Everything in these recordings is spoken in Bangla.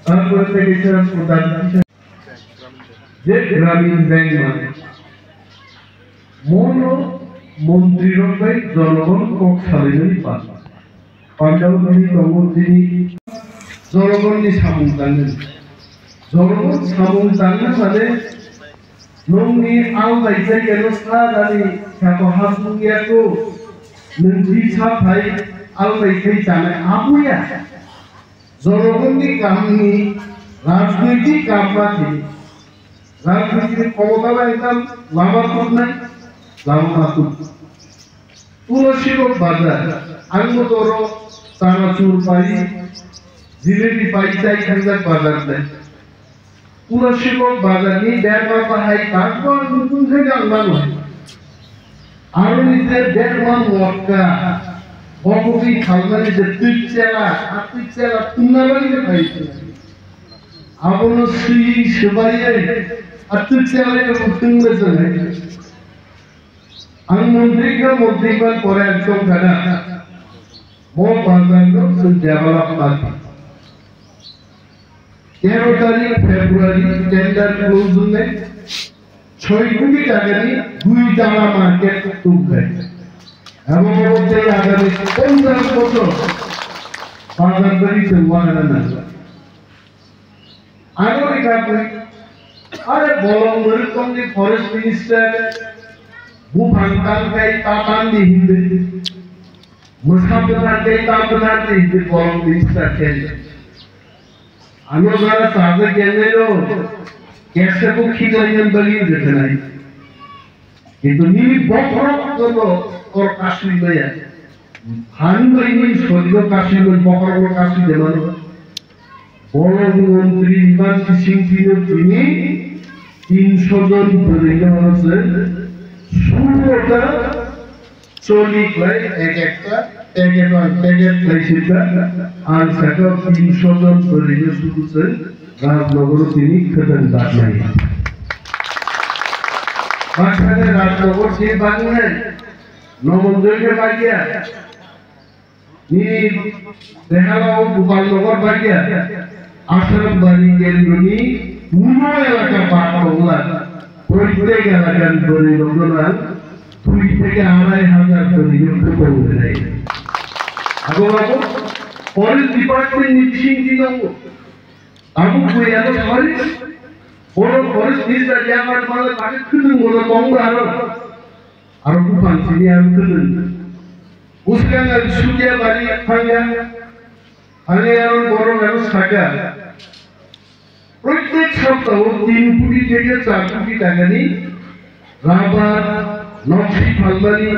তারপরে থেকে প্রধান যে গ্রামীণ ব্যাংক মানে মূল মন্ত্রীর জনগণ কক সালিনী পান পাঞ্জাবী তমন্ত্রী জনগণনি সামুং দাঙ্গেন জনগণ সামুং দাঙ্গেন মানে নংনি আলবাইসাই কেন সাদানি সাকো হাসুঙ্গিয়াকো नोंथि साफाय आलबायसाय जानाय आबुया জনগণনি কামনি রাজনৈতিক কামবাতি রাজনৈতিক ক্ষমতা একদম লামাতুক নাই লামাতুক তুলসীগঞ্জ বাজার আঙ্গতর চানাচুর পাই জিলেবি পাই চাই খান্দার বাজার নাই তুলসীগঞ্জ বাজারনি দেড়মা পাহাই তারপর নতুন থেকে আনলাম আরো নিচে দেড়মান মক্কা বকবি খালমানি যে তুইচেলা তুনাবাড়িতে পাইছে আবনো সুই সবাইয়ে আর তুইচেলা তুনবে চলে আমি মন্ত্রীবার পরে একদম খানা মো বাজার ডেভেলপ পার্টি 13 তারিখ ফেব্রুয়ারি টেন্ডার ক্লোজ হলে 6 কোটি টাকা নিয়ে 2 টাকা মার্কেট তুলবে এবং মধ্যে আগামী 50 বছর বাজার করি চলবে না আমেরিকা কই আরে বলং মরিকম দি ফরেস্ট মিনিস্টার বুফাংকাল কাই তাতান দি হিন্দে মুসাফির কাই তাতান দি হিন্দে বলং মিনিস্টার কেন আমি যারা সাজে গেলেও कैसे को खिलाइयन बलियो देते नहीं কিন্তু নি বকরক করব और কাশি লয়া হান বইনি সদ্য কাশি লই বকরক কাশি দেমান বড় মন্ত্রী ইমান সিং তিনি 300 জন ধরে আছে শুরুটা চলি প্রায় একটা প্যাকেট লাইছিটা আর সেটা 300 জন ধরে শুরুছে রাজনগর তিনি খেতেন দাঁত নাই বাচ্চাদের রাজনগর সে বানিয়ে নবন্দরকে বাগিয়া নি দেখালাও গোপালনগর বাগিয়া আশ্রম বাড়ি কেন্দ্রনি পুরো এলাকা পাটলা প্রত্যেক এলাকার ধরে লোকরা 2 থেকে 2,500 ধরে করতে দেয় আগো ফরেস্ট ডিপার্টমেন্ট নিশ্চিং দিলো আবু কইয়ালো সরি বড় ফরেস্ট মিনিস্টার জামাত মানে তাকে খুঁজুন বড় তংরা আর কুফান সিনিয়র খুঁজুন উসকাঙ্গা সুজিয়া বাড়ি ফাঙ্গা আগে আর বড় মানুষ থাকা প্রত্যেক সপ্তাহ 3 কোটি থেকে 4 কোটি টাকা নিয়ে রাবার নকশি ফালবানি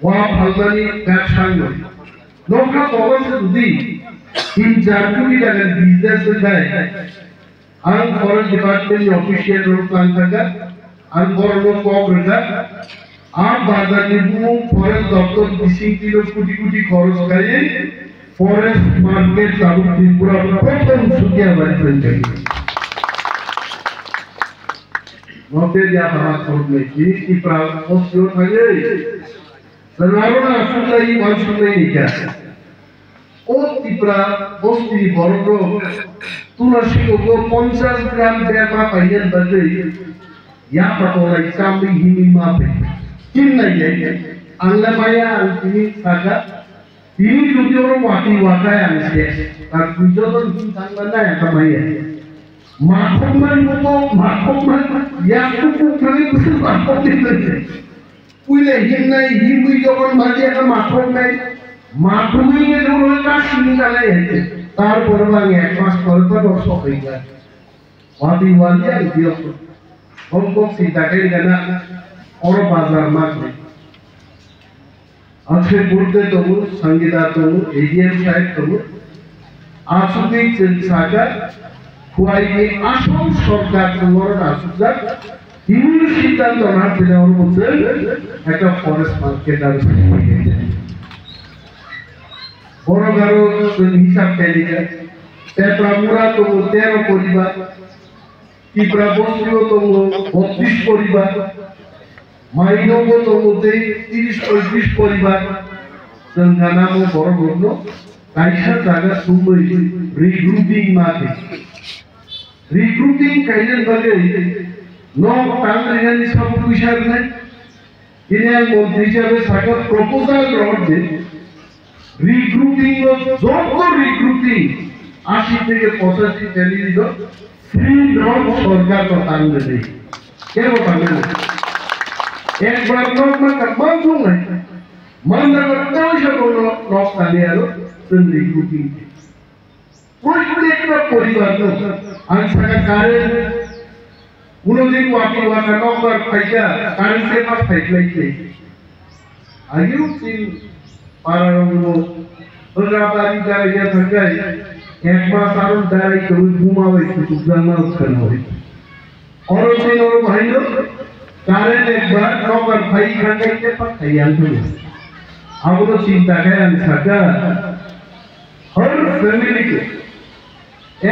ওয়া ফালবানি ব্যবসাঙ্গ নৌকা পবনসে যদি 3-4 কোটি টাকার বিজনেস হয়ে আর forest department official road plan থাকা আর বড় লোক কবরেটা আর বাজার নিবু ফরেস্ট দপ্তর 20 কিলো কোটি কোটি খরচ করে ফরেস্ট মার্কেট চালু ত্রিপুরা প্রথম সুকিয়া বাড়ি চলছে মতে যা ভাড়া করবে কি প্রাপ্ত থাকে সর্বনা আসুলাই মানুষই নিকা ও ত্রিপুরা বস্তি বর্গ তুলসী को 50 ग्राम बेमा पाइयन बजे या पटोलाई चांदी हिमी मापे किन नहीं है अंगला माया अंतिमी सागा तीन जुटियों वाटी वाटा है अंशे और कुछ तो संगना है कमाई है माखोमन या कुछ खाली कुछ माखोम नहीं पुले हिन्नाई हिमी जोकन माजिया का माखोम नहीं माखोमी ये लोग का सिंगाले है তারপরে আমি এক মাস পরে তো দর্শক হয়ে যায় ওয়াদি ওয়াদি আর দিও হংকং সিটাকে জানা और बाजार मार्केट अच्छे बुर्दे तो संगीता तो एरियन साइड तो आसुदी चिंताका खुआई के आसम सरकार তোমার আসুদা তিন সিদ্ধান্ত না দিলে ওর মধ্যে একটা ফরেস্ট মার্কেট আছে বড় গারো হিসাব পেলিকা তেপ্রামুরা তো 13 পরিবার ত্রিপুরা বস্তিও তো 32 পরিবার মাইনগো তো 30-35 পরিবার সংখ্যানামও বড় বড় kaisa jaga sumbai recruiting mate recruiting kailan bage no tangriani sabu puisar nai ini mantri hisabe saga proposal rodde recruiting joto recruiting 80 থেকে 85 টেলি দিল ফ্রি ড্রপ সরকার তো টানবে নেই কেন টানবে না একবার লোক না কামান নাই মন করতে সব লোক টানে আলো তুমি রিক্রুটিং প্রত্যেকটা পরিবার তো আমি সাকা কারেন্ট কোনদিন ওয়াকি ওয়াকা নম্বর পাইয়া কারেন্ট সে পাস পাইছে আগেও তিন পারারঙ্গ ওরাবারি গাড়িয়া থাকায় এক মাস আরো দাঁড়াই তুমি ঘুমাবে কিছু জানা উৎখান হবে অরসে ওর ভাইলো কারেন্ট একবার নম্বর ভাই খাইতে পাঠাই আনতো আমরা চিন্তা করেন থাকা হর ফ্যামিলিকে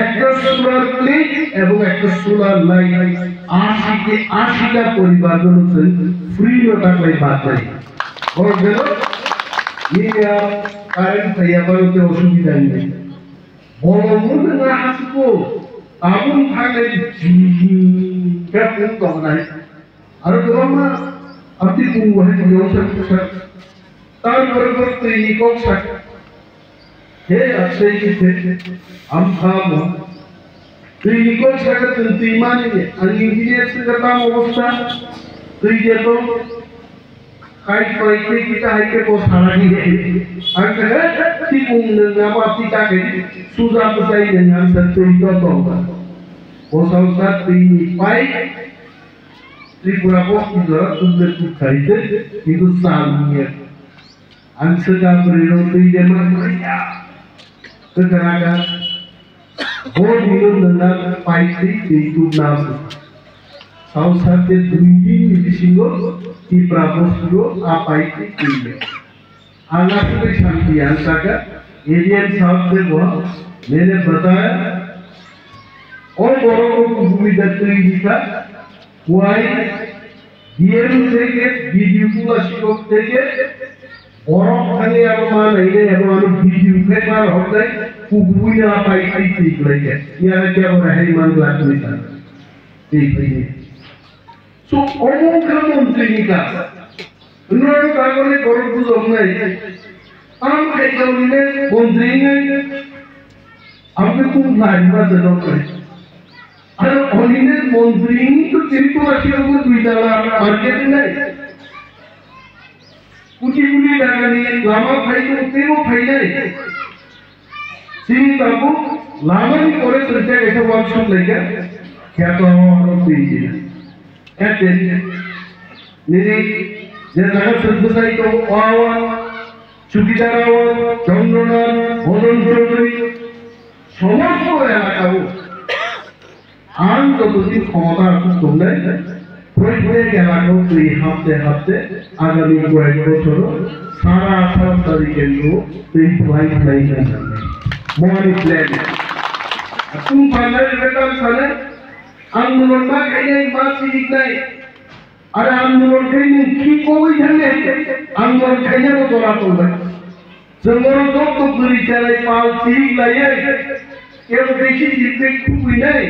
একটা সোলার প্লেট এবং একটা সোলার লাইট 80 কে 80টা পরিবার হচ্ছে ফ্রি ওটা কই বাতাই ওর গেল নিয়া কারেন্ট পাইয়া বলতে অসুবিধা নেই বড় মনে না হাসবো আগুন থাকলে কেমন তখন নাই আর তোমার আপনি কোন বলে ব্যবসা তারপরে করতে নিকক সাক হে আছে কি हम खाम তুই নিকক সাক তুই মানে আর ইঞ্জিনিয়ার থেকে কাম অবস্থা তুই যে তো কাই কইতে কি তাইকে কো সারা দিয়ে আর কি কোন না আপনি তাকে সুজা বসাই দেন আর তুই তো তো ও সংসার তুই পাই ত্রিপুরা বস্তি ধর সুন্দর তুই খাইতে কিন্তু সাল নিয়ে Ansaga Prirothi Demaya Kekeraga Bor Minum Nanda Paiti Itu Nasu Sausate Duiji Nisingo Ki Prabosgo Apaiti Ile Anasube Shanti Ansaga Indian South से वो मैंने बताया और बड़ों को भूमि दत्तरी लिखा वाई डीएम से के वीडियो को अशिकोक से के orang kali yang mana ini yang mana video kan mana hotel kubunya apa itu lagi ya dia orang hari mana lagi ni kan ini so orang kamu ini kan orang kamu ni korang bukan ni orang kamu ni bonding ni apa tu lari mana doktor ada orang ni bonding tu cerita macam apa tu dalam market ni कुटी-कुटी डागनी Lama भाई तो तेरो भाई नहीं सीनी ताबू लामा ही कोरे सरते ऐसे वर्कशॉप लेके क्या तो हमारा पीजी ऐसे मेरी जैसा सरदसाई तो आवान चुकीदार आवान चंद्रनाथ भोजन भोजनी समस्त এলাকা आन तो तुझी क्षमता तुमने প্রত্যেক এলাকাও তুই হাতে হাতে আগামী কয়েক বছর সারা আসাম তারিখে তুই ফ্লাইট ফ্লাই করবে মনি প্ল্যান তুমি ফাইনাল রেটার্ন সালে আন্দোলন বা এই মাসি নাই আর আন্দোলন কই কি কই জানে আন্দোলন খাইয়া তো তোরা করবে জঙ্গল যত দূরি চালাই পাল ঠিক লাইয়ে কেউ বেশি জিতে খুবই নাই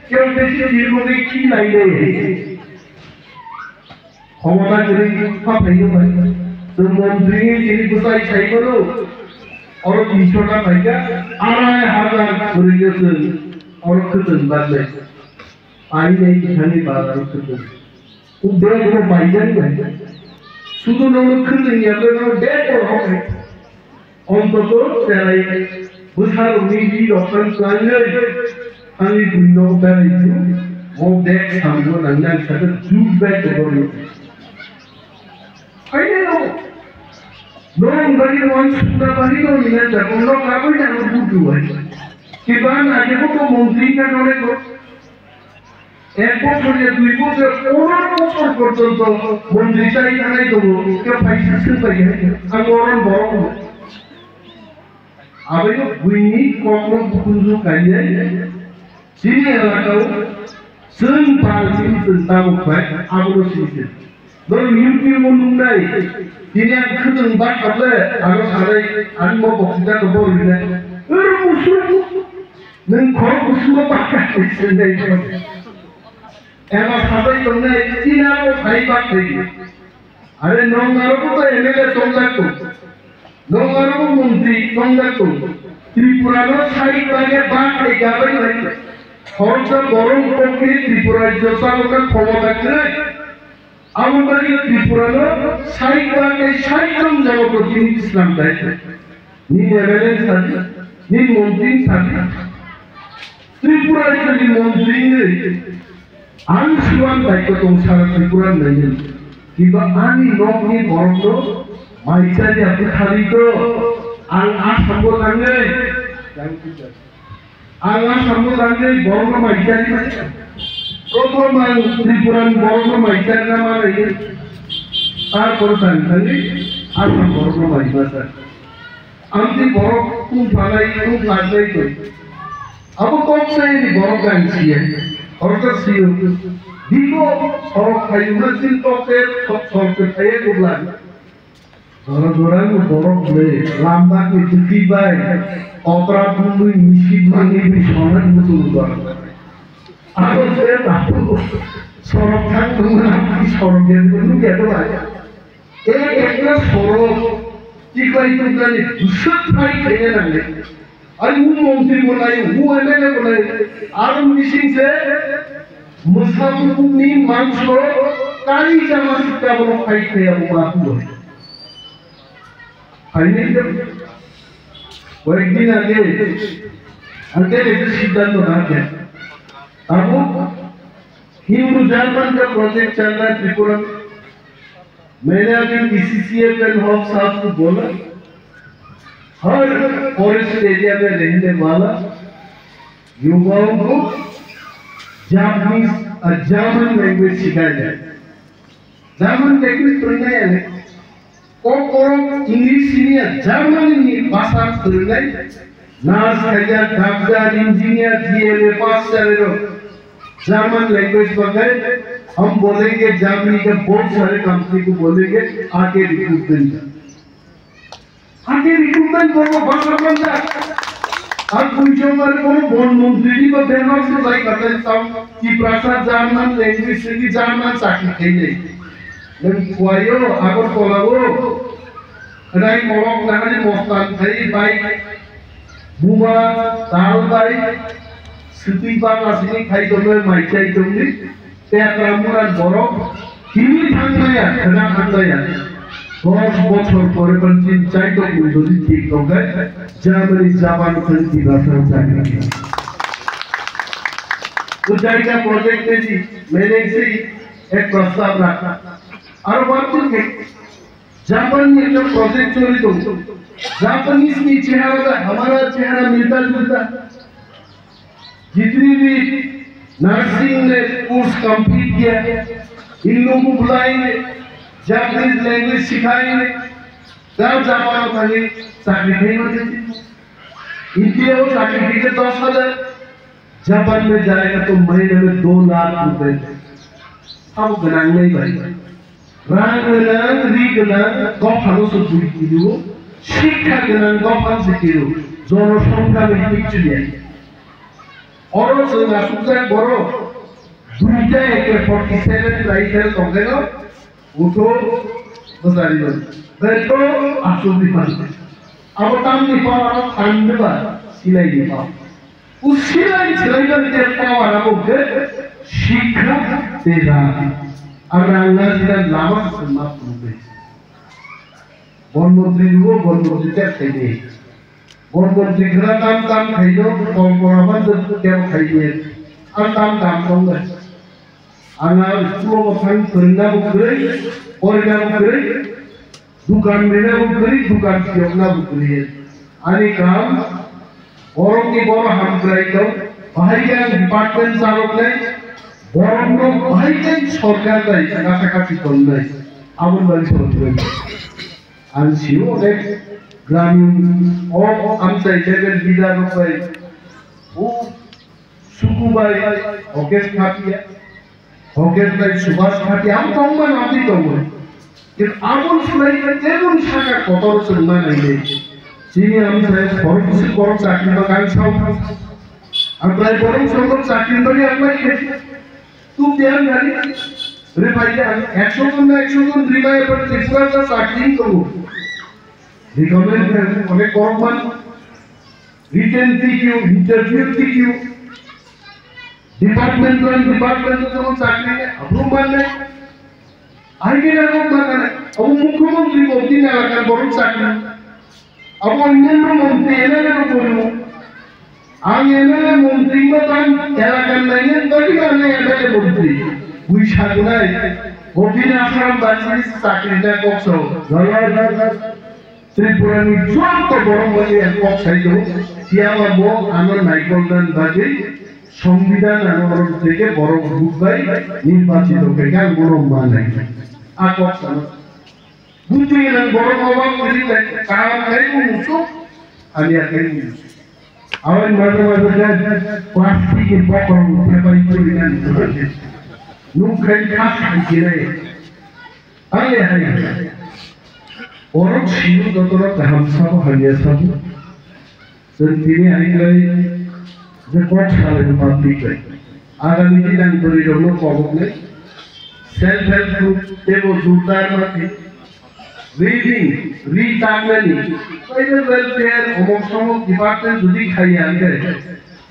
কেউ বেশি জিরবো কি লাইলে ক্ষমতা করে পাইও ভাই তো মন্ত্রী যিনি গোসাই চাই করো আর 300 টাকা পাইয়া 2500 করে গেছে আর কতন বাদে আই নাই খালি বাজার করতে ও বেগো পাইয়া ভাই শুধু নরক্ষণ নিয়ে গেল ডেট হবে অন্তত তাই বুঝার মিলি ডক্টর সাইলে আমি দুনো তাই ও দেখ সামনে নাঙ্গাল সাথে জুট ব্যাগ করে I know. No one wants to bari no nila jagondo kabul na budu hai. Kiban aje ko to mantri ka nore ko. এক বছর ya দুই বছর 15 বছর পর্যন্ত মন্ত্রী চাই নাই তো কে পয়সা ছিল পাই আমরন বড় আবে বুইনি কখনো বুকুজু কাইয়ে সিনি এলাকাও সুন পালসিন সুলতান ভাই আগুলো সিসে 너는 유튜브 문화에 그냥 크든 바깥에 아무 사람이 안 먹고 그다도 모르네. 무슨 는 거기 무슨 바깥에 있는데 এবার সাজাই করলে চিনাও ভাইবাক থেকে আরে নঙ্গারও তো এমএলএ চন্দ্রাকু নঙ্গারও মন্ত্রী চন্দ্রাকু ত্রিপুরারও সাইবাগে বাক এগাবাই হইছে সরকার গরম পক্ষে ত্রিপুরার জসালকা ক্ষমতা করে আমাদের ত্রিপুরারও সাইবাগে 60 জন জনপ্রতিনিধি ইসলাম দায়িত্ব নি এমএলএ সাথে নি মন্ত্রী সাথে ত্রিপুরার যদি মন্ত্রী Ang siwan baik itu sangat hiburan lagi. Tiba ani nokni borong maisa dia berkali itu ang sambut angge, ang sambut angge borong maisa dia. Prothom ang hiburan borong maisa nama lagi. Tar korusan angge, ang borong maisa. Angti borong tu balai tu lagi itu. Abu kok saya di borong kan sih. Order siu, digo orang kayu mesin toket, toket kayu bulan. Orang-orang borong le, lambat itu tiba, otra bumbu miskin mangi bisonan betul orang. Aku saya tahu, sorok kan mengenai sorok yang betul gitu aja. Ekor sorok, jika itu kan busuk kali kayaknya nanti. Ayo mungkin mulai, mulai mulai, alam bising se, Muslim ni manusia kali zaman kita belum kait dia mengaku. Hari ini berikutnya ada itu sidang tu ada. Tahu Hindu Jerman का प्रोजेक्ट चल रहा है त्रिपुरा में मैंने अभी BCCL एंड हॉब साहब को बोला हर फॉरेस्ट एरिया में रहने वाला युवाओं को जापानीज जर्मन लैंग्वेज सिखाया जाए जर्मन लैंग्वेज तो नहीं है और इंग्लिश नहीं जर्मन भाषा तो नहीं नर्स हजार डॉक्टर इंजीनियर डीएलए पास चले लो जर्मन लैंग्वेज बगैर हम बोलेंगे जर्मनी के बहुत सारे कंपनी को बोलेंगे आगे रिक्रूटमेंट करो भाषा बंदा अब पूछो मत करो बोल मंत्री को देना से लाइक करते हैं कि भाषा जर्मन लैंग्वेज से की जर्मन चाकरी खेले लेकिन वायो अगर कोलाबो कदाई मोरक नागरी मोस्तान थई बाइक बुमा ताल बाइक सुती बांग असली खाई दोले माइचाई दोले ते अकरामुरान बोरक किनी थांगाया खना थांगाया 10 বছর পরে পঞ্চিন চাইতো যদি ঠিক হবে জার্মানি জাপান খান্তি ভাষা চাকরি तो जाएगा प्रोजेक्ट में जी मैंने इसे एक प्रस्ताव रखा और बात है जापान में जो प्रोजेक्ट चोरी तो जापानीज की चेहरा हमारा चेहरा मिलता जुलता जितनी भी नर्सिंग ने कोर्स कंप्लीट किया इन लोगों को बुलाएंगे जापानीज लैंग्वेज सिखाएंगे तब जापान खाली चाकरी नहीं होती इंडिया वो सर्टिफिकेट 10,000 जापान में जाएगा तो महीने में 2 लाख रुपए अब गनांग नहीं भाई रांग गनांग री गनांग गफानो से दूरी किलो शिक्षा गनांग गफान से किलो जनसंख्या में किच्छु नहीं और से नासुका बड़ो दुईटा एक 47 लाइसेंस हो गए ना उठो बजारी लो बैठो आसुदी पाते अब काम नहीं पावा खाने बा सिलाई नहीं पावा उस सिलाई का निचे पावा ना बोले शिक्षा तेरा अरांगा सिला लावा सम्मा पुरुबे बनमंत्री क्या खाइए बनमंत्री घरा काम खाइलो कॉर्पोरेशन जो क्या खाइए और काम होंगे आना स्कूल में फाइन करना बुकरे दुकान में ना बुकरे दुकान की अपना बुकरे आने काम औरों की बोलो हम कराई तो बाहर के डिपार्टमेंट सालों ने औरों को बाहर के सरकार का इतना सकाशी करना है आवन वाली सोच आंशियों ने ग्रामीण और अंतर जगह बिना रुपए वो सुकुबाई ऑर्केस्ट्रा किया হকের তাই সুভাষ ঘাটি আমি কমমান আপনি কমমান কিন্তু আমল শুনাইতে যেমন শাখা কত বছর না নাইলে চিনি আমি বড় কিছু বড় চাকরি বা গান সব আর প্রায় বড় সংখ্যক চাকরি বাড়ি আপনার তুই দেন জানি রে ভাই 100 জন না 100 জন রিমায় পর ত্রিপুরাটা চাকরি করবো রিকমেন্ড অনেক কমমান রিটেন টিকিউ ইন্টারভিউ টিকিউ डिपार्टमेंट যখন চাকরি নেই আপনি মানে আইনের রকম মানে ও মুখ্যমন্ত্রী মন্ত্রী এলাকার বড় চাকরি আবার অন্যান্য মন্ত্রী এলাকার বলব আমি এমএলএ মন্ত্রী মতন এলাকার লাইনের দড়ি মানে এমএলএ মন্ত্রী ওই সাগরাই কঠিন আশ্রম বাঁচিয়ে চাকরিটা করছ ত্রিপুরানি যত বড় বলে এক সাইড আমার বউ আমার নাইকলদান বাজে সংবিধান আন্দোলন থেকে বড় গ্রুপ ভাই নির্বাচিত হয়ে বড় মানে বুঝতে গেলেন বড় বাবা কারণ আমি আর আমার মাঝে মাঝে প্লাস্টিকের বকর ফেবারি করে নুক খাই খাস খাইছে আরে হাই বড় ছিল যতটা হামসাব হারিয়ে সব তিনি আইলাই যে কোট সালের পাবলিক আগামী দিন আন্তরিক খবর নেই সেলফ হেল্প গ্রুপ দেব জোরদার মাটি রিডিং রিটার্নিং সোশ্যাল ওয়েলফেয়ার অমক ডিপার্টমেন্ট যদি খাইয়ে আনতে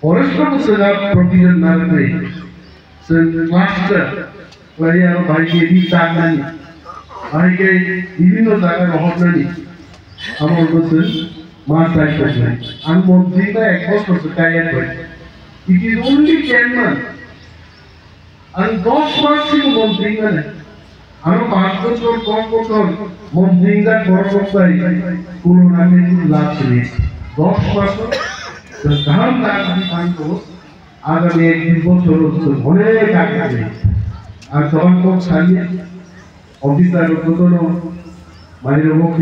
ফরেস্ট সেনা প্রভিজন না করে মাস্টার আর ভাইকে রিটার্নিং ভাইকে বিভিন্ন জায়গায় রহস্যানি আমার বলছেন মাস আসবে আমি মন্ত্রীটা এক বছর কাইয়া করি ইট ইজ অনলি 10 months আমি 10 মাস ছিল মন্ত্রী মানে আমি 5 বছর কম বছর মন্ত্রীটা বড় পাই কোনো নামে লাভ নেই 10 মাস ধান লাগবে পাইতো আগামী 1 বছর অনেক আগে আর তখন কোন ছাড়িয়ে অফিসার কত বাইরে মুখ